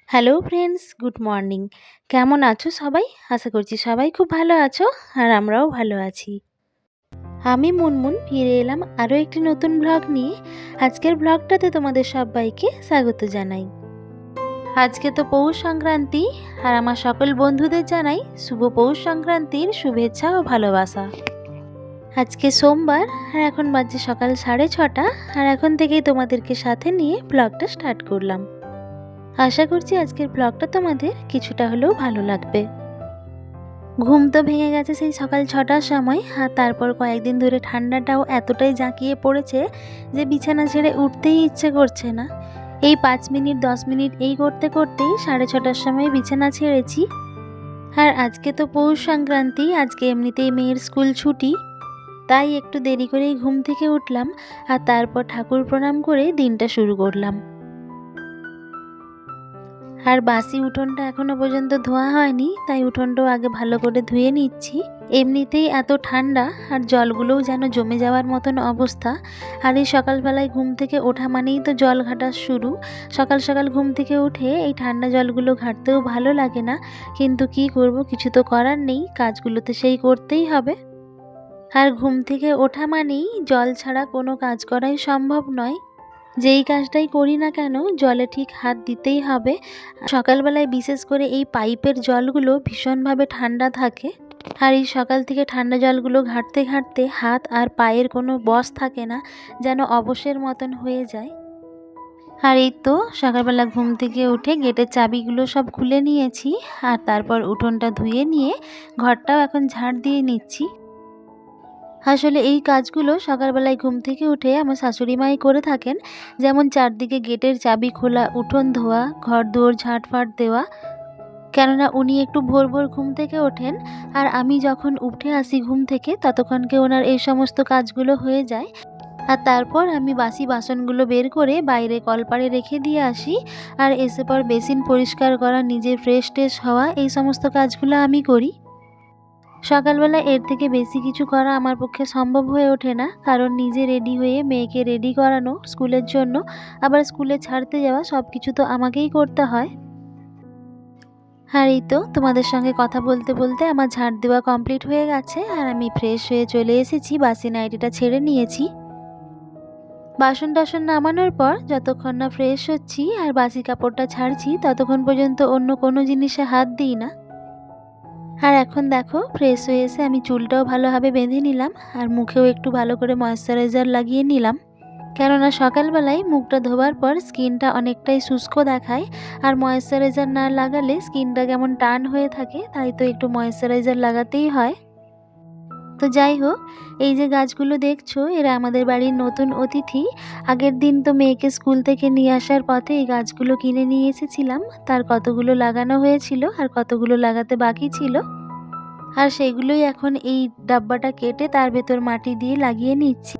Hello friends, good morning. কেমন আছো সবাই? আশা করছি সবাই খুব ভালো আছো আর আমরাও ভালো আছি। আমি মুনমুন ফিরে এলাম আরও একটি নতুন ব্লগ নিয়ে। আজকের ব্লগটাতে তোমাদের সবাইকে স্বাগত জানাই। আজকে তো পৌষ সংক্রান্তি আর আমার সকল বন্ধুদের জানাই শুভ পৌষ সংক্রান্তির শুভেচ্ছা ও ভালোবাসা। আজকে সোমবার আর এখন বাজে সকাল 6:30 আর এখন থেকেই তোমাদেরকে সাথে নিয়ে ব্লগটা স্টার্ট করলাম। আশা করছি আজকের ব্লগটা তোমাদের কিছুটা হলেও ভালো লাগবে। ঘুম তো ভেঙে গেছে সেই সকাল 6টার সময়, আর তারপর কয়েকদিন ধরে ঠান্ডাটাও এতটাই জাঁকিয়ে পড়েছে যে বিছানা ছেড়ে উঠতেই ইচ্ছে করছে না। এই 5 মিনিট 10 মিনিট এই করতে করতেই 6:30টার সময় বিছানা ছেড়েছি। আর আজকে তো পৌষ সংক্রান্তি, আজকে এমনিতেই মেয়ের স্কুল ছুটি, তাই একটু দেরি করেই ঘুম থেকে উঠলাম আর তারপর ঠাকুর প্রণাম করে দিনটা শুরু করলাম। আর বাসি উঠোনটা এখনো পর্যন্ত ধোয়া হয়নি, তাই উঠোনটাও আগে ভালো করে ধুয়ে নিচ্ছি। এমনিতেই এত ঠান্ডা আর জলগুলোও যেন জমে যাওয়ার মতন অবস্থা। আর এই সকালবেলায় ঘুম থেকে ওঠা মানেই তো জল ঘাটা শুরু। সকাল সকাল ঘুম থেকে উঠে এই ঠান্ডা জলগুলো ঘাটতেও ভালো লাগে না, কিন্তু কি করব, কিছু তো করার নেই, কাজগুলো তো সেই করতেই হবে। আর ঘুম থেকে ওঠা মানেই জল ছাড়া কোনো কাজ করাই সম্ভব নয়। যেই কাজটাই করি না কেন জলে ঠিক হাত দিতেই হবে। সকালবেলায় বিশেষ করে এই পাইপের জলগুলো ভীষণভাবে ঠান্ডা থাকে, আর এই সকাল থেকে ঠান্ডা জলগুলো ঘাঁটতে ঘাঁটতে হাত আর পায়ের কোনো বশ থাকে না, যেন অবশের মতন হয়ে যায়। আর এই তো সকালবেলা ঘুম থেকে উঠে গেটের চাবিগুলো সব খুলে নিয়েছি, আর তারপর উঠোনটা ধুয়ে নিয়ে ঘরটাও এখন ঝাড় দিয়ে নিচ্ছি। আসলে এই কাজগুলো সকালবেলায় ঘুম থেকে উঠে আমার শাশুড়ি মাই করে থাকেন, যেমন চারদিকে গেটের চাবি খোলা, উঠোন ধোয়া, ঘর দুয়ার ঝাঁটফাট দেওয়া। কেননা উনি একটু ভোর ভোর ঘুম থেকে ওঠেন, আর আমি যখন উঠে আসি ঘুম থেকে ততক্ষণকে ওনার এই সমস্ত কাজগুলো হয়ে যায়। আর তারপর আমি বাসি বাসনগুলো বের করে বাইরে কলপাড়ে রেখে দিয়ে আসি, আর এসে পর বেসিন পরিষ্কার করা, নিজে ফ্রেশ ট্রেশ হওয়া, এই সমস্ত কাজগুলো আমি করি। সকালবেলা এর থেকে বেশি কিছু করা আমার পক্ষে সম্ভব হয়ে ওঠে না, কারণ নিজে রেডি হয়ে মেয়েকে রেডি করানো স্কুলের জন্য, আবার স্কুলে ছাড়তে যাওয়া, সব কিছু তো আমাকেই করতে হয়। আর এই তো তোমাদের সঙ্গে কথা বলতে বলতে আমার ঝাড় দেওয়া কমপ্লিট হয়ে গেছে, আর আমি ফ্রেশ হয়ে চলে এসেছি, বাসি নাইটিটা ছেড়ে নিয়েছি। বাসন টাসন নামানোর পর যতক্ষণ না ফ্রেশ হচ্ছি আর বাসি কাপড়টা ছাড়ছি ততক্ষণ পর্যন্ত অন্য কোনো জিনিসে হাত দিই না। আর এখন দেখো ফ্রেশ হয়ে এসে আমি চুলটাও ভালোভাবে বেঁধে নিলাম, আর মুখেও একটু ভালো করে ময়েশ্চারাইজার লাগিয়ে নিলাম। কেননা সকালবেলায় মুখটা ধোবার পর স্কিনটা অনেকটাই শুষ্ক দেখায়, আর ময়েশ্চারাইজার না লাগালে স্কিনটা কেমন টান হয়ে থাকে, তাই তো একটু ময়েশ্চারাইজার লাগাতেই হয়। তো যাই হোক, এই যে গাছগুলো দেখছো এরা আমাদের বাড়ির নতুন অতিথি। আগের দিন তো মেয়েকে স্কুল থেকে নিয়ে আসার পথে এই গাছগুলো কিনে নিয়ে এসেছিলাম, তার কতগুলো লাগানো হয়েছিল আর কতগুলো লাগাতে বাকি ছিল, আর সেগুলোই এখন এই ডাব্বাটা কেটে তার ভেতর মাটি দিয়ে লাগিয়ে নিচ্ছি।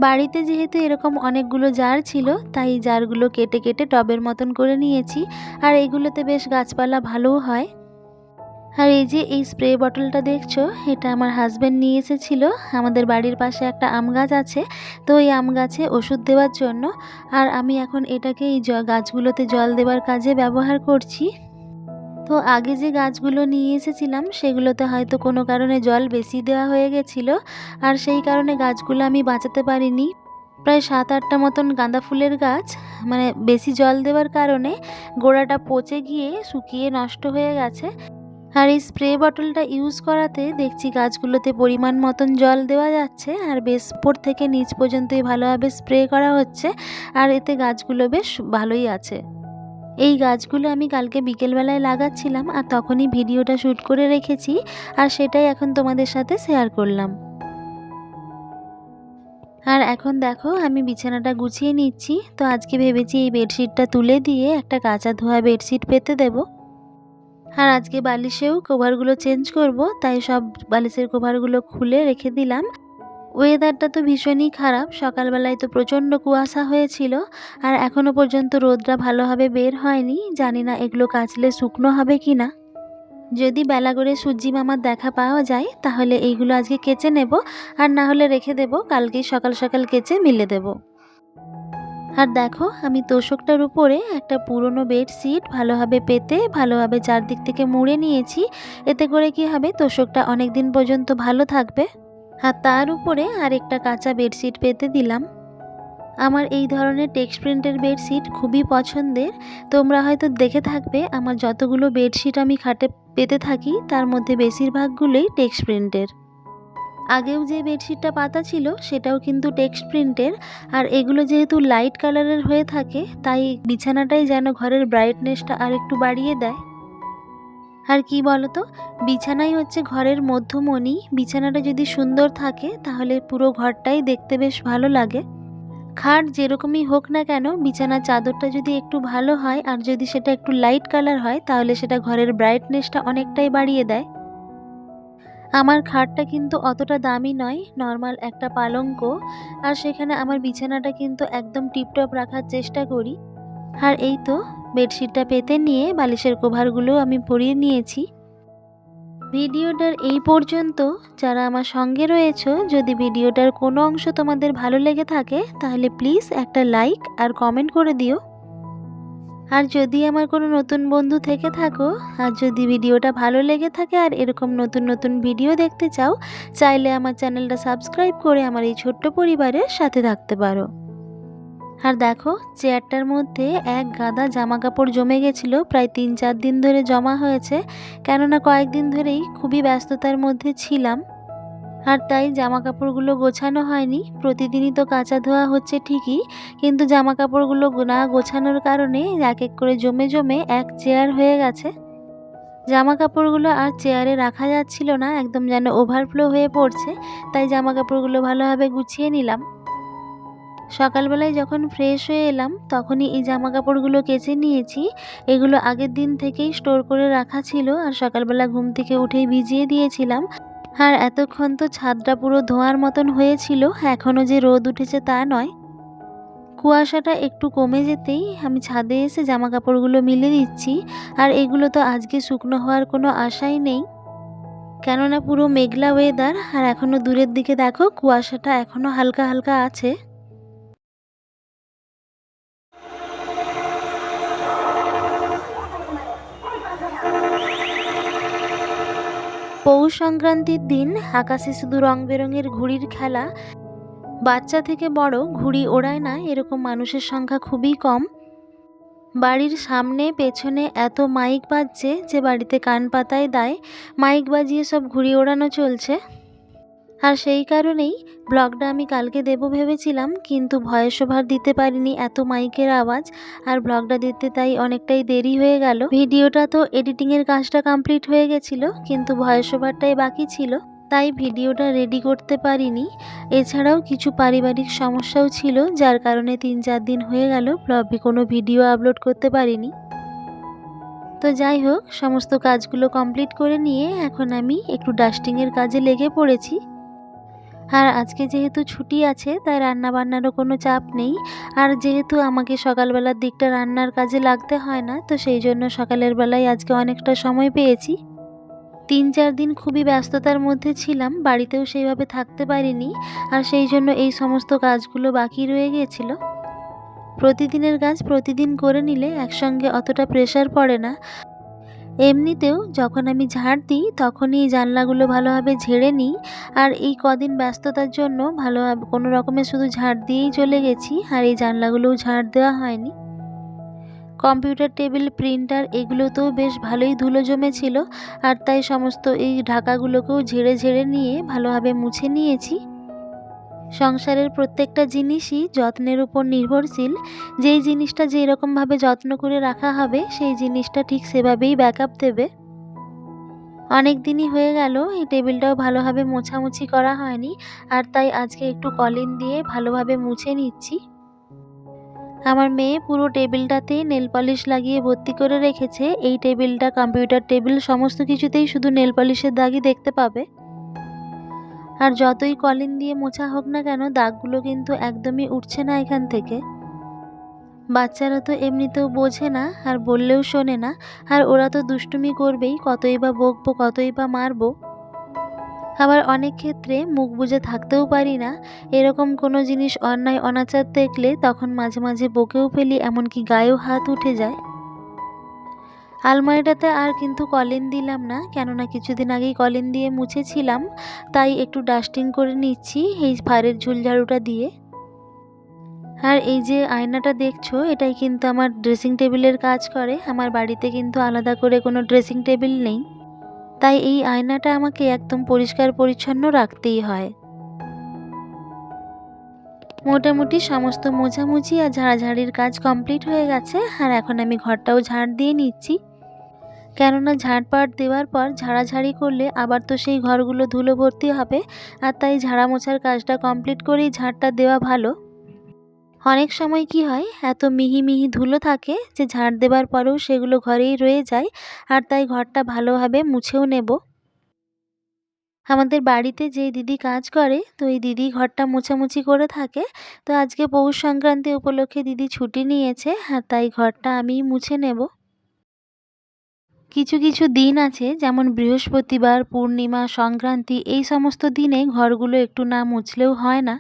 বাড়িতে যেহেতু এরকম অনেকগুলো জার ছিল, তাই জারগুলো কেটে কেটে টবের মতন করে নিয়েছি, আর এগুলোতে বেশ গাছপালা ভালোও হয়। আর এই যে এই স্প্রে বটলটা দেখছো, এটা আমার হাজব্যান্ড নিয়ে এসেছিল। আমাদের বাড়ির পাশে একটা আম গাছ আছে, তো এই আম গাছে ওষুধ দেওয়ার জন্য, আর আমি এখন এটাকে এই গাছগুলোতে জল দেওয়ার কাজে ব্যবহার করছি। তো আগে যে গাছগুলো নিয়ে এসেছিলাম সেগুলোতে হয়তো কোনো কারণে জল বেশি দেওয়া হয়ে গেছিলো, আর সেই কারণে গাছগুলো আমি বাঁচাতে পারিনি। প্রায় 7-8টা মতন গাঁদা ফুলের গাছ, মানে বেশি জল দেওয়ার কারণে গোড়াটা পচে গিয়ে শুকিয়ে নষ্ট হয়ে গেছে। আর এই স্প্রে বটলটা ইউজ করাতে দেখছি গাছগুলোতে পরিমাণ মতন জল দেওয়া যাচ্ছে, আর বেশ উপর থেকে নিচ পর্যন্তই ভালোভাবে স্প্রে করা হচ্ছে, আর এতে গাছগুলো বেশ ভালোই আছে। এই গাছগুলো আমি কালকে বিকেলবেলায় লাগাচ্ছিলাম, আর তখনই ভিডিওটা শ্যুট করে রেখেছি, আর সেটাই এখন তোমাদের সাথে শেয়ার করলাম। আর এখন দেখো আমি বিছানাটা গুছিয়ে নিচ্ছি। তো আজকে ভেবেছি এই বেডশিটটা তুলে দিয়ে একটা কাঁচা ধোয়া বেডশিট পেতে দেব। আর আজকে বালিশেও কভারগুলো চেঞ্জ করব, তাই সব বালিশের কভারগুলো খুলে রেখে দিলাম। ওয়েদারটা তো ভীষণই খারাপ, সকালবেলায় তো প্রচণ্ড কুয়াশা হয়েছিল, আর এখনও পর্যন্ত রোদটা ভালোভাবে বের হয়নি। জানি না এগুলো কাচলে শুকনো হবে কি না। যদি বেলা করে সূর্যি মামার দেখা পাওয়া যায় তাহলে এইগুলো আজকে কেচে নেব, আর না হলে রেখে দেব, কালকেই সকাল সকাল কেচে মিলে দেব। আর দেখো আমি তোশকটার উপরে একটা পুরনো বেডশিট ভালোভাবে পেতে ভালোভাবে চারদিক থেকে মুড়ে নিয়েছি। এতে করে কি হবে, তোশকটা অনেক দিন পর্যন্ত ভালো থাকবে। আর তার উপরে আরেকটা কাঁচা বেডশিট পেতে দিলাম। আমার এই ধরনের টেক্সট প্রিন্টের বেডশিট খুবই পছন্দের। তোমরা হয়তো দেখে থাকবে আমার যতগুলো বেডশিট আমি খাটে পেতে থাকি তার মধ্যে বেশিরভাগগুলোই টেক্সট প্রিন্টের। আগেও যে বেডশিটটা পাতা ছিল সেটাও কিন্তু টেক্সট প্রিন্টের। আর এগুলো যেহেতু লাইট কালারের হয়ে থাকে তাই বিছানাটাই যেন ঘরের ব্রাইটনেসটা আর একটু বাড়িয়ে দেয়। আর কি বলতো, বিছানাই হচ্ছে ঘরের মধ্যমণি। বিছানাটা যদি সুন্দর থাকে তাহলে পুরো ঘরটাই দেখতে বেশ ভালো লাগে। খাট যেরকমই হোক না কেন, বিছানার চাদরটা যদি একটু ভালো হয় আর যদি সেটা একটু লাইট কালার হয় তাহলে সেটা ঘরের ব্রাইটনেসটা অনেকটাই বাড়িয়ে দেয়। আমার খাটটা কিন্তু অতটা দামি নয়, নর্মাল একটা পালঙ্ক। আর সেখানে আমার বিছানাটা কিন্তু একদম টিপটপ রাখার চেষ্টা করি। আর এই তো বেডশিটটা পেতে নিয়ে বালিশের কভারগুলো আমি পরিয়ে নিয়েছি। ভিডিওটার এই পর্যন্ত যারা আমার সঙ্গে রয়েছো, যদি ভিডিওটার কোনো অংশ তোমাদের ভালো লেগে থাকে তাহলে প্লিজ একটা লাইক আর কমেন্ট করে দিও। আর যদি আমার কোনো নতুন বন্ধু থেকে থাকো আর যদি ভিডিওটা ভালো লেগে থাকে আর এরকম নতুন নতুন ভিডিও দেখতে চাও, চাইলে আমার চ্যানেলটা সাবস্ক্রাইব করে আমার এই ছোট্ট পরিবারের সাথে থাকতে পারো। আর দেখো চেয়ারটার মধ্যে এক গাদা জামা কাপড় জমে গেছিলো, প্রায় 3-4 দিন ধরে জমা হয়েছে। কেননা কয়েকদিন ধরেই খুবই ব্যস্ততার মধ্যে ছিলাম, আর তাই জামা কাপড়গুলো গোছানো হয়নি। প্রতিদিনই তো কাচা ধোয়া হচ্ছে ঠিকই, কিন্তু জামা কাপড়গুলো না গোছানোর কারণে এক এক করে জমে জমে এক চেয়ার হয়ে গেছে। জামা কাপড়গুলো আর চেয়ারে রাখা যাচ্ছিল না, একদম যেন ওভারফ্লো হয়ে পড়ছে। তাই জামা কাপড়গুলো ভালোভাবে গুছিয়ে নিলাম। সকালবেলায় যখন ফ্রেশ হয়ে এলাম তখনই এই জামা কাপড়গুলো কেচে নিয়েছি। এগুলো আগের দিন থেকেই স্টোর করে রাখা ছিল, আর সকালবেলা ঘুম থেকে উঠেই ভিজিয়ে দিয়েছিলাম। আর এতক্ষণ তো ছাদটা পুরো ধোঁয়ার মতন হয়েছিল, এখনও যে রোদ উঠেছে তা নয়। কুয়াশাটা একটু কমে যেতেই আমি ছাদে এসে জামা কাপড়গুলো মিলে দিচ্ছি। আর এগুলো তো আজকে শুকনো হওয়ার কোনো আশাই নেই, কেননা পুরো মেঘলা ওয়েদার। আর এখনও দূরের দিকে দেখো কুয়াশাটা এখনও হালকা হালকা আছে। পৌষ সংক্রান্তির দিন আকাশে শুধু রং বেরঙের ঘুড়ির খেলা। বাচ্চা থেকে বড় ঘুড়ি ওড়ায় না এরকম মানুষের সংখ্যা খুবই কম। বাড়ির সামনে পেছনে এত মাইক বাজছে যে বাড়িতে কান পাতায় দায়। মাইক বাজিয়ে সব ঘুড়ি ওড়ানো চলছে। আর সেই কারণেই ব্লগটা আমি কালকে দেব ভেবেছিলাম, কিন্তু ভয়েস ওভার দিতে পারিনি, এত মাইকের আওয়াজ। আর ব্লগটা দিতে তাই অনেকটাই দেরি হয়ে গেল। ভিডিওটা তো এডিটিংয়ের কাজটা কমপ্লিট হয়ে গেছিলো, কিন্তু ভয়েস ওভারটাই বাকি ছিল, তাই ভিডিওটা রেডি করতে পারিনি। এছাড়াও কিছু পারিবারিক সমস্যাও ছিল, যার কারণে 3-4 দিন হয়ে গেল ব্লগে কোনো ভিডিও আপলোড করতে পারিনি। তো যাই হোক, সমস্ত কাজগুলো কমপ্লিট করে নিয়ে এখন আমি একটু ডাস্টিংয়ের কাজে লেগে পড়েছি। আর আজকে যেহেতু ছুটি আছে তাই রান্না বান্নারও কোনো চাপ নেই। আর যেহেতু আমাকে সকালবেলার দিকটা রান্নার কাজে লাগতে হয় না, তো সেই জন্য সকালের বেলায় আজকে অনেকটা সময় পেয়েছি। 3-4 দিন খুবই ব্যস্ততার মধ্যে ছিলাম, বাড়িতেও সেইভাবে থাকতে পারিনি। আর সেই জন্য এই সমস্ত কাজগুলো বাকি রয়ে গিয়েছিল। প্রতিদিনের কাজ প্রতিদিন করে নিলে একসঙ্গে অতটা প্রেশার পড়ে না। এমনিতেও যখন আমি ঝাড় দিই তখনই এই জানলাগুলো ভালোভাবে ঝেড়ে নিই। আর এই কদিন ব্যস্ততার জন্য ভালোভাবে কোনো রকমে শুধু ঝাড় দিয়েই চলে গেছি, আর এই জানলাগুলোও ঝাড় দেওয়া হয়নি। কম্পিউটার টেবিল, প্রিন্টার এগুলোতেও বেশ ভালোই ধুলো জমেছিল, আর তাই সমস্ত এই ঢাকাগুলোকেও ঝেড়ে ঝেড়ে নিয়ে ভালোভাবে মুছে নিয়েছি। সংসারের প্রত্যেকটা জিনিসই যত্নের উপর নির্ভরশীল। যেই জিনিসটা যেই রকমভাবে যত্ন করে রাখা হবে সেই জিনিসটা ঠিক সেভাবেই ব্যাকআপ দেবে। অনেক দিনই হয়ে গেল এই টেবিলটাও ভালোভাবে মোছামুছি করা হয়নি, আর তাই আজকে একটু কলিন দিয়ে ভালোভাবে মুছে নিচ্ছি। আমার মেয়ে পুরো টেবিলটাতে নেল পলিশ লাগিয়ে ভর্তি করে রেখেছে। এই টেবিলটা কম্পিউটার টেবিল, সমস্ত কিছুতেই শুধু নেল পলিশের দাগই দেখতে পাবে। আর যতই কলিন দিয়ে মোছা হোক না কেন দাগগুলো কিন্তু একদমই উঠছে না এখান থেকে। বাচ্চারা তো এমনিতেও বোঝে না আর বললেও শোনে না, আর ওরা তো দুষ্টুমি করবেই, কতই বা বকবো কতই বা মারবো। আবার অনেক ক্ষেত্রে মুখ বুজে থাকতেও পারি না। এরকম কোনো জিনিস অন্যায় অনাচার দেখলে তখন মাঝে মাঝে বকেও ফেলি, এমনকি গায়েও হাত উঠে যায়। আলমারিটাতে আর কিন্তু কলিন দিলাম না, কেননা কিছুদিন আগেই কলিন দিয়ে মুছেছিলাম, তাই একটু ডাস্টিং করে নিচ্ছি এই ফারের ঝুল ঝাড়ুটা দিয়ে। আর এই যে আয়নাটা দেখছো, এটাই কিন্তু আমার ড্রেসিং টেবিলের কাজ করে। আমার বাড়িতে কিন্তু আলাদা করে কোনো ড্রেসিং টেবিল নেই, তাই এই আয়নাটা আমাকে একদম পরিষ্কার পরিচ্ছন্ন রাখতেই হয়। মোটামুটি সমস্ত মোছামুছি আর ঝাড়াঝাড়ির কাজ কমপ্লিট হয়ে গেছে, আর এখন আমি ঘরটাও ঝাড় দিয়ে নিচ্ছি। কেননা ঝাড়পাট দেওয়ার পর ঝাড়াঝাড়ি করলে আবার তো সেই ঘরগুলো ধুলো ভর্তি হবে, আর তাই ঝাড়া মোছার কাজটা কমপ্লিট করেই ঝাড়টা দেওয়া ভালো। অনেক সময় কি হয়, এত মিহি মিহি ধুলো থাকে যে ঝাড় দেওয়ার পরেও সেগুলো ঘরেই রয়ে যায়, আর তাই ঘরটা ভালোভাবে মুছেও নেব। আমাদের বাড়িতে যে দিদি কাজ করে, তো এই দিদি ঘরটা মোছামুছি করে থাকে। তো আজকে পৌষ সংক্রান্তি উপলক্ষে দিদি ছুটি নিয়েছে, আর তাই ঘরটা আমিই মুছে নেব। কিছু কিছু দিন আছে, যেমন বৃহস্পতিবার, পূর্ণিমা, সংক্রান্তি, এই সমস্ত দিনে ঘরগুলো একটু না মুছলেও হয় না।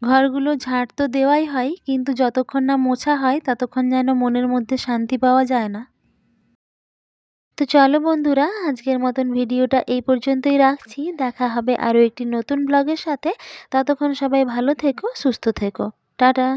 ঘরগুলো ঝাড় তো দেওয়াই হয়, কিন্তু যতক্ষণ না মোছা হয় ততক্ষণ যেন মনের মধ্যে শান্তি পাওয়া যায় না। তো চলো বন্ধুরা, আজকের মতন ভিডিওটা এই পর্যন্তই রাখছি। দেখা হবে আরও একটি নতুন ব্লগের সাথে। ততক্ষণ সবাই ভালো থেকো, সুস্থ থেকো। টাটা।